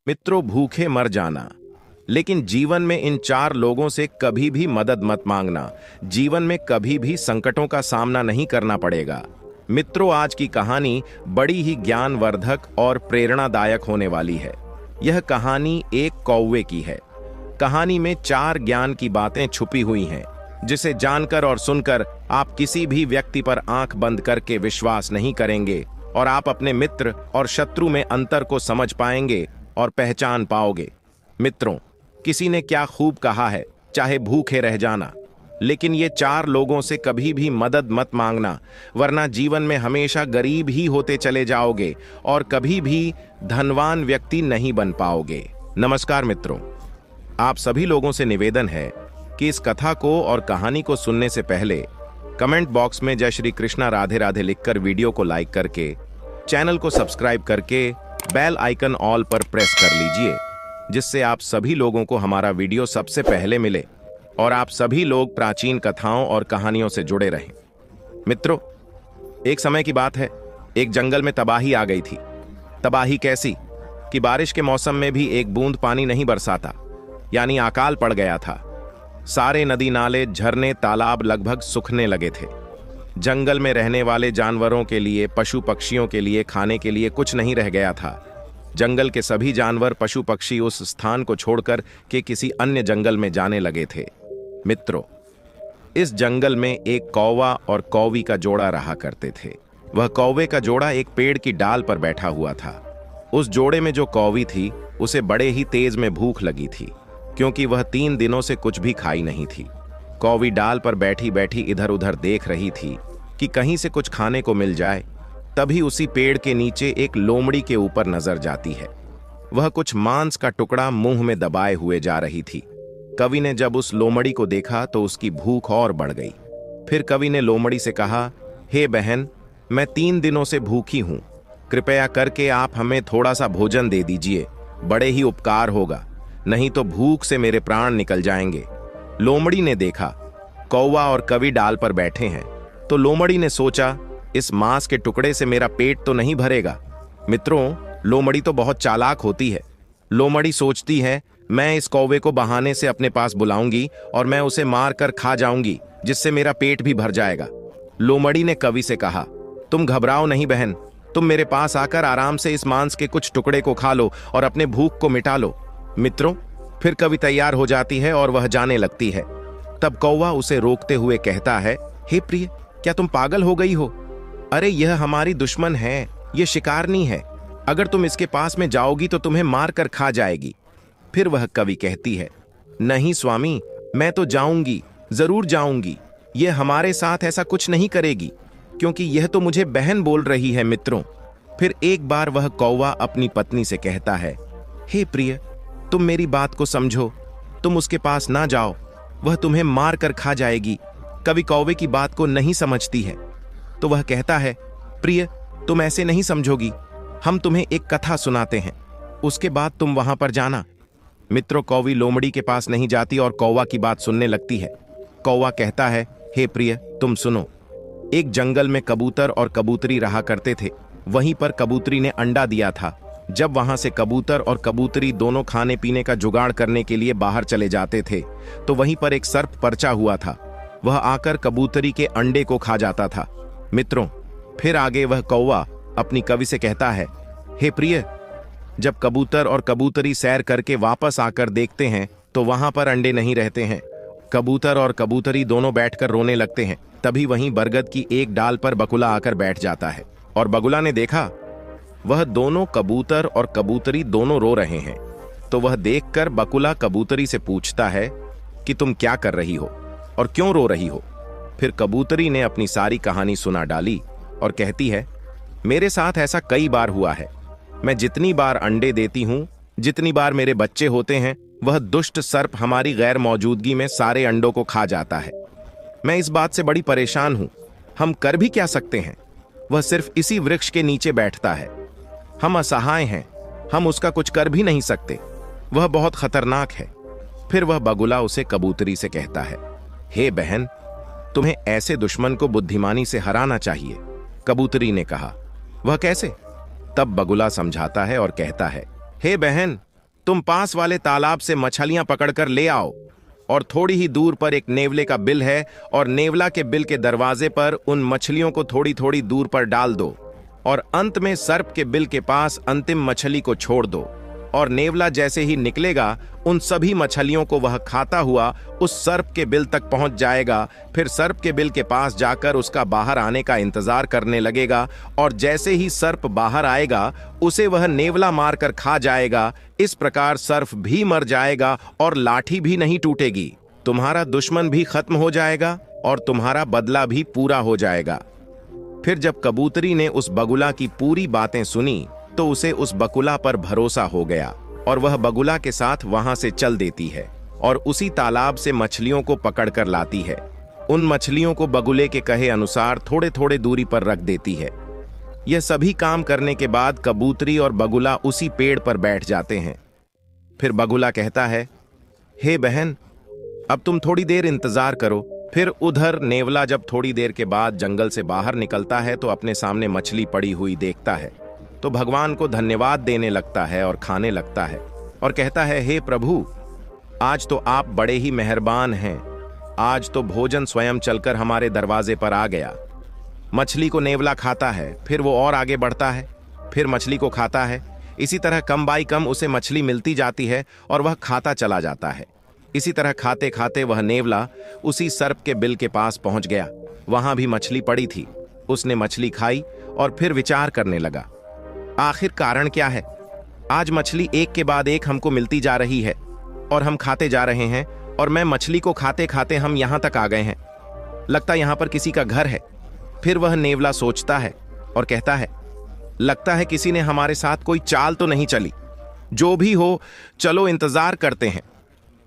मित्रों, भूखे मर जाना। लेकिन जीवन में इन चार लोगों से कभी भी मदद मत मांगना। जीवन में कभी भी संकटों का सामना नहीं करना पड़ेगा। मित्रों, आज की कहानी बड़ी ही ज्ञानवर्धक और प्रेरणादायक होने वाली है। यह कहानी एक कौवे की है। कहानी में चार ज्ञान की बातें छुपी हुई हैं, जिसे जानकर और सुनकर आप किसी भी व्यक्ति पर आंख बंद करके विश्वास नहीं करेंगे और आप अपने मित्र और शत्रु में अंतर को समझ पाएंगे और पहचान पाओगे। मित्रों, किसी ने क्या खूब कहा है, चाहे भूखे रह जाना, लेकिन ये चार लोगों से कभी भी मदद मत मांगना, वरना जीवन में हमेशा गरीब ही होते चले जाओगे और कभी भी धनवान व्यक्ति नहीं बन पाओगे। नमस्कार मित्रों, आप सभी लोगों से निवेदन है कि इस कथा को और कहानी को सुनने से पहले कमेंट बॉक्स में जय श्री कृष्णा राधे राधे लिखकर वीडियो को लाइक करके, चैनल को सब्सक्राइब करके बेल आइकन ऑल पर प्रेस कर लीजिए, जिससे आप सभी लोगों को हमारा वीडियो सबसे पहले मिले और आप सभी लोग प्राचीन कथाओं और कहानियों से जुड़े रहें। मित्रों, एक समय की बात है, एक जंगल में तबाही आ गई थी। तबाही कैसी कि बारिश के मौसम में भी एक बूंद पानी नहीं बरसाता, यानी अकाल पड़ गया था। सारे नदी नाले, झरने, तालाब लगभग सूखने लगे थे। जंगल में रहने वाले जानवरों के लिए, पशु पक्षियों के लिए खाने के लिए कुछ नहीं रह गया था। जंगल के सभी जानवर, पशु पक्षी उस स्थान को छोड़कर के किसी अन्य जंगल में जाने लगे थे। मित्रों, इस जंगल में एक कौवा और कौवी का जोड़ा रहा करते थे। वह कौवे का जोड़ा एक पेड़ की डाल पर बैठा हुआ था। उस जोड़े में जो कौवी थी, उसे बड़े ही तेज में भूख लगी थी, क्योंकि वह 3 दिनों से कुछ भी खाई नहीं थी। कौवी डाल पर बैठी बैठी इधर उधर देख रही थी कि कहीं से कुछ खाने को मिल जाए। तभी उसी पेड़ के नीचे एक लोमड़ी के ऊपर नजर जाती है। वह कुछ मांस का टुकड़ा मुंह में दबाए हुए जा रही थी। कवि ने जब उस लोमड़ी को देखा तो उसकी भूख और बढ़ गई। फिर कवि ने लोमड़ी से कहा, हे बहन, मैं 3 दिनों से भूखी हूं, कृपया करके आप हमें थोड़ा सा भोजन दे दीजिए, बड़े ही उपकार होगा, नहीं तो भूख से मेरे प्राण निकल जाएंगे। लोमड़ी ने देखा कौवा और कवि डाल पर बैठे हैं, तो लोमड़ी ने सोचा, इस मांस के टुकड़े से मेरा पेट तो नहीं भरेगा। मित्रों, लोमड़ी तो बहुत चालाक होती है। लोमड़ी सोचती है, मैं इस कौवे को बहाने से अपने पास बुलाऊंगी और मैं उसे मार कर खा जाऊंगी, जिससे मेरा पेट भी भर जाएगा। लोमड़ी ने कवि से कहा, तुम घबराओ नहीं बहन, तुम मेरे पास आकर आराम से इस मांस के कुछ टुकड़े को खा लो और अपने भूख को मिटा लो। मित्रों, फिर कवि तैयार हो जाती है और वह जाने लगती है। तब कौवा उसे रोकते हुए कहता है, हे प्रिय, क्या तुम पागल हो गई हो? अरे यह हमारी दुश्मन है, ये शिकारनी है। अगर तुम इसके पास में जाओगी तो तुम्हें मार कर खा जाएगी। फिर वह कवि कहती है, नहीं स्वामी, मैं तो जाऊंगी, जरूर जाऊंगी। यह हमारे साथ ऐसा कुछ नहीं करेगी, क्योंकि यह तो मुझे बहन बोल रही है। मित्रों, फिर एक बार वह कौवा अपनी पत्नी से कहता है, हे प्रिय, तुम मेरी बात को समझो, तुम उसके पास ना जाओ, वह तुम्हें मार कर खा जाएगी। कवि कौवे की बात को नहीं समझती है, तो वह कहता है, प्रिय, तुम ऐसे नहीं समझोगी, हम तुम्हें एक कथा सुनाते हैं, उसके बाद तुम वहां पर जाना। मित्रों, कौवी लोमड़ी के पास नहीं जाती और कौवा की बात सुनने लगती है। कौवा कहता है, हे प्रिय, तुम सुनो। एक जंगल में कबूतर और कबूतरी रहा करते थे। वहीं पर कबूतरी ने अंडा दिया था। जब वहां से कबूतर और कबूतरी दोनों खाने पीने का जुगाड़ करने के लिए बाहर चले जाते थे, तो वहीं पर एक सर्प परचा हुआ था। वह आकर कबूतरी के अंडे को खा जाता था। मित्रों, फिर आगे वह कौवा अपनी कवि से कहता है, हे प्रिय, जब कबूतर और कबूतरी सैर करके वापस आकर देखते हैं तो वहां पर अंडे नहीं रहते हैं। कबूतर और कबूतरी दोनों बैठकर रोने लगते हैं। तभी वहीं बरगद की एक डाल पर बकुला आकर बैठ जाता है और बगुला ने देखा वह दोनों कबूतर और कबूतरी दोनों रो रहे हैं, तो वह देखकर बकुला कबूतरी से पूछता है कि तुम क्या कर रही हो और क्यों रो रही हो। फिर कबूतरी ने अपनी सारी कहानी सुना डाली और कहती है, मेरे साथ ऐसा कई बार हुआ है। मैं जितनी बार अंडे देती हूं, जितनी बार मेरे बच्चे होते हैं, वह दुष्ट सर्प हमारी गैर मौजूदगी में सारे अंडों को खा जाता है। मैं इस बात से बड़ी परेशान हूं। हम कर भी क्या सकते हैं? वह सिर्फ इसी वृक्ष के नीचे बैठता है। हम असहाय हैं, हम उसका कुछ कर भी नहीं सकते। वह बहुत खतरनाक है। फिर वह बगुला उसे कबूतरी से कहता है, हे बहन, तुम्हें ऐसे दुश्मन को बुद्धिमानी से हराना चाहिए। कबूतरी ने कहा, वह कैसे? तब बगुला समझाता है और कहता है, हे बहन, तुम पास वाले तालाब से मछलियां पकड़कर ले आओ, और थोड़ी ही दूर पर एक नेवले का बिल है, और नेवला के बिल के दरवाजे पर उन मछलियों को थोड़ी थोड़ी दूर पर डाल दो, और अंत में सर्प के बिल के पास अंतिम मछली को छोड़ दो, और नेवला जैसे ही निकलेगा उन सभी मछलियों को वह खाता हुआ उस सर्प के बिल तक पहुंच जाएगा। फिर सर्प के बिल के पास जाकर उसका बाहर आने का इंतजार करने लगेगा, और जैसे ही सर्प बाहर आएगा उसे वह नेवला मारकर खा जाएगा। इस प्रकार सर्प भी मर जाएगा और लाठी भी नहीं टूटेगी। तुम्हारा दुश्मन भी खत्म हो जाएगा और तुम्हारा बदला भी पूरा हो जाएगा। फिर जब कबूतरी ने उस बगुला की पूरी बातें सुनी तो उसे उस बगुला पर भरोसा हो गया, और वह बगुला के साथ वहां से चल देती है और उसी तालाब से मछलियों को पकड़ कर लाती है। उन मछलियों को बगुले के कहे अनुसार थोड़े थोड़े दूरी पर रख देती है। यह सभी काम करने के बाद कबूतरी और बगुला उसी पेड़ पर बैठ जाते हैं। फिर बगुला कहता है, हे बहन, अब तुम थोड़ी देर इंतजार करो। फिर उधर नेवला जब थोड़ी देर के बाद जंगल से बाहर निकलता है तो अपने सामने मछली पड़ी हुई देखता है, तो भगवान को धन्यवाद देने लगता है और खाने लगता है, और कहता है, हे प्रभु, आज तो आप बड़े ही मेहरबान हैं। आज तो भोजन स्वयं चलकर हमारे दरवाजे पर आ गया। मछली को नेवला खाता है, फिर वो और आगे बढ़ता है, फिर मछली को खाता है। इसी तरह कम बाई कम उसे मछली मिलती जाती है और वह खाता चला जाता है। इसी तरह खाते खाते वह नेवला उसी सर्प के बिल के पास पहुंच गया। वहां भी मछली पड़ी थी। उसने मछली खाई और फिर विचार करने लगा, आखिर कारण क्या है? आज मछली एक के बाद एक हमको मिलती जा रही है और हम खाते जा रहे हैं, और मैं मछली को खाते खाते हम यहां तक आ गए हैं। लगता यहां पर किसी का घर है। फिर वह नेवला सोचता है और कहता है, लगता है किसी ने हमारे साथ कोई चाल तो नहीं चली। जो भी हो, चलो इंतजार करते हैं।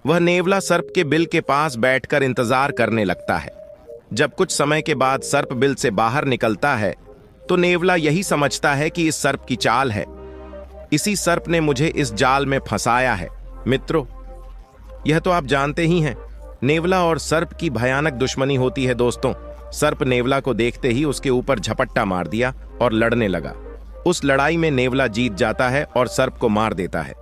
वह नेवला सर्प के बिल के पास बैठकर इंतजार करने लगता है। जब कुछ समय के बाद सर्प बिल से बाहर निकलता है तो नेवला यही समझता है कि इस सर्प की चाल है। इसी सर्प ने मुझे इस जाल में फंसाया है। मित्रों, यह तो आप जानते ही हैं, नेवला और सर्प की भयानक दुश्मनी होती है। दोस्तों, सर्प नेवला को देखते ही उसके ऊपर झपट्टा मार दिया और लड़ने लगा। उस लड़ाई में नेवला जीत जाता है और सर्प को मार देता है।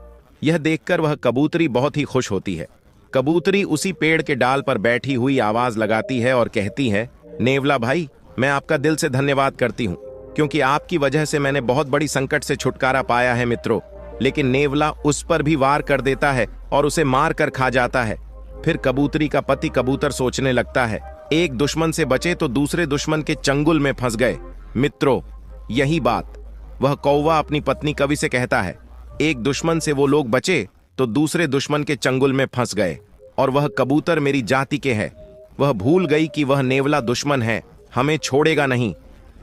यह देखकर वह कबूतरी बहुत ही खुश होती है। कबूतरी उसी पेड़ के डाल पर बैठी हुई आवाज लगाती है और कहती है, नेवला भाई, मैं आपका दिल से धन्यवाद करती हूँ, क्योंकि आपकी वजह से मैंने बहुत बड़ी संकट से छुटकारा पाया है मित्रों। लेकिन नेवला उस पर भी वार कर देता है और उसे मार कर खा जाता है। फिर कबूतरी का पति कबूतर सोचने लगता है, एक दुश्मन से बचे तो दूसरे दुश्मन के चंगुल में फंस गए। मित्रों, यही बात वह कौवा अपनी पत्नी कवि से कहता है, एक दुश्मन से वो लोग बचे तो दूसरे दुश्मन के चंगुल में फंस गए, और वह कबूतर मेरी जाति के है। वह भूल गई कि वह नेवला दुश्मन है, हमें छोड़ेगा नहीं।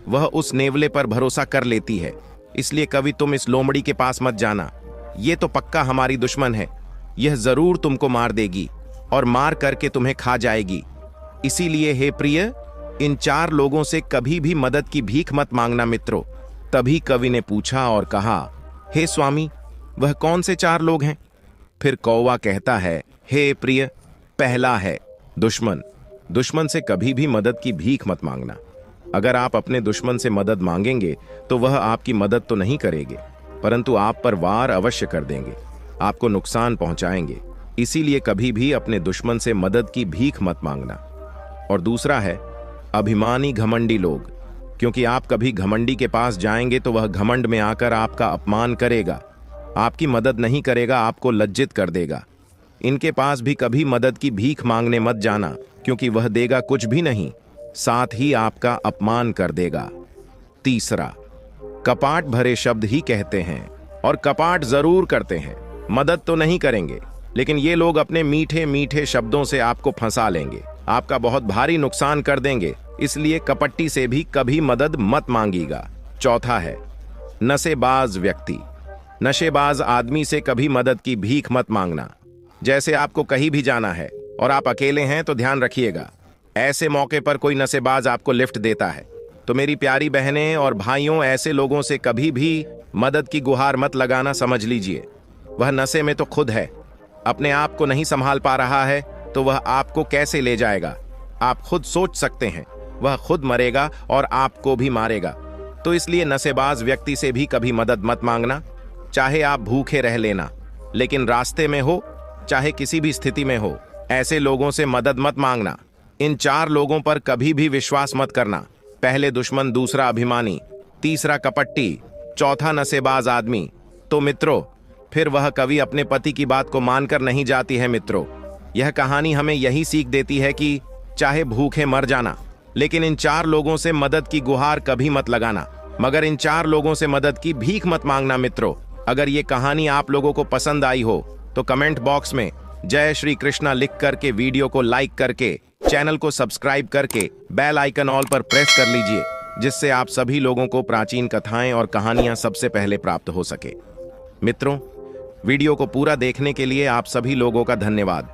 वह उस नेवले पर भरोसा कर लेती है। इसलिए कभी तुम इस लोमड़ी के पास मत जाना, ये तो पक्का हमारी दुश्मन है। यह जरूर तुमको मार देगी और मार करके तुम्हें खा जाएगी। इसीलिए हे प्रिय, इन 4 लोगों से कभी भी मदद की भीख मत मांगना मित्रों। तभी कवि ने पूछा और कहा, हे स्वामी, वह कौन से 4 लोग हैं? फिर कौवा कहता है, हे प्रिय, पहला है दुश्मन। दुश्मन से कभी भी मदद की भीख मत मांगना। अगर आप अपने दुश्मन से मदद मांगेंगे तो वह आपकी मदद तो नहीं करेंगे, परंतु आप पर वार अवश्य कर देंगे, आपको नुकसान पहुंचाएंगे। इसीलिए कभी भी अपने दुश्मन से मदद की भीख मत मांगना। और दूसरा है अभिमानी घमंडी लोग, क्योंकि आप कभी घमंडी के पास जाएंगे तो वह घमंड में आकर आपका अपमान करेगा, आपकी मदद नहीं करेगा, आपको लज्जित कर देगा। इनके पास भी कभी मदद की भीख मांगने मत जाना, क्योंकि वह देगा कुछ भी नहीं, साथ ही आपका अपमान कर देगा। तीसरा, कपाट भरे शब्द ही कहते हैं और कपाट जरूर करते हैं, मदद तो नहीं करेंगे, लेकिन ये लोग अपने मीठे मीठे शब्दों से आपको फंसा लेंगे, आपका बहुत भारी नुकसान कर देंगे। इसलिए कपट्टी से भी कभी मदद मत मांगिएगा। चौथा है नशेबाज व्यक्ति। नशेबाज आदमी से कभी मदद की भीख मत मांगना। जैसे आपको कहीं भी जाना है और आप अकेले हैं तो ध्यान रखिएगा, ऐसे मौके पर कोई नशेबाज आपको लिफ्ट देता है तो मेरी प्यारी बहनें और भाइयों, ऐसे लोगों से कभी भी मदद की गुहार मत लगाना। समझ लीजिए, वह नशे में तो खुद है, अपने आप को नहीं संभाल पा रहा है तो वह आपको कैसे ले जाएगा? आप खुद सोच सकते हैं, वह खुद मरेगा और आपको भी मारेगा। तो इसलिए नशेबाज व्यक्ति से भी कभी मदद मत मांगना, चाहे आप भूखे रह लेना। लेकिन रास्ते में हो चाहे किसी भी स्थिति में हो, ऐसे लोगों से मदद मत मांगना। इन 4 लोगों पर कभी भी विश्वास मत करना। पहले दुश्मन, दूसरा अभिमानी, तीसरा कपट्टी, चौथा नशेबाज आदमी। तो मित्रों, फिर वह कभी अपने पति की बात को मानकर नहीं जाती है। मित्रों, यह कहानी हमें यही सीख देती है कि चाहे भूखे मर जाना, लेकिन इन 4 लोगों से मदद की गुहार कभी मत लगाना, मगर इन 4 लोगों से मदद की भीख मत मांगना। मित्रों, अगर ये कहानी आप लोगों को पसंद आई हो तो कमेंट बॉक्स में जय श्री कृष्णा लिख करके, वीडियो को लाइक करके, चैनल को सब्सक्राइब करके बेल आइकन ऑल पर प्रेस कर लीजिए, जिससे आप सभी लोगों को प्राचीन कथाएं और कहानियां सबसे पहले प्राप्त हो सके। मित्रों, वीडियो को पूरा देखने के लिए आप सभी लोगों का धन्यवाद।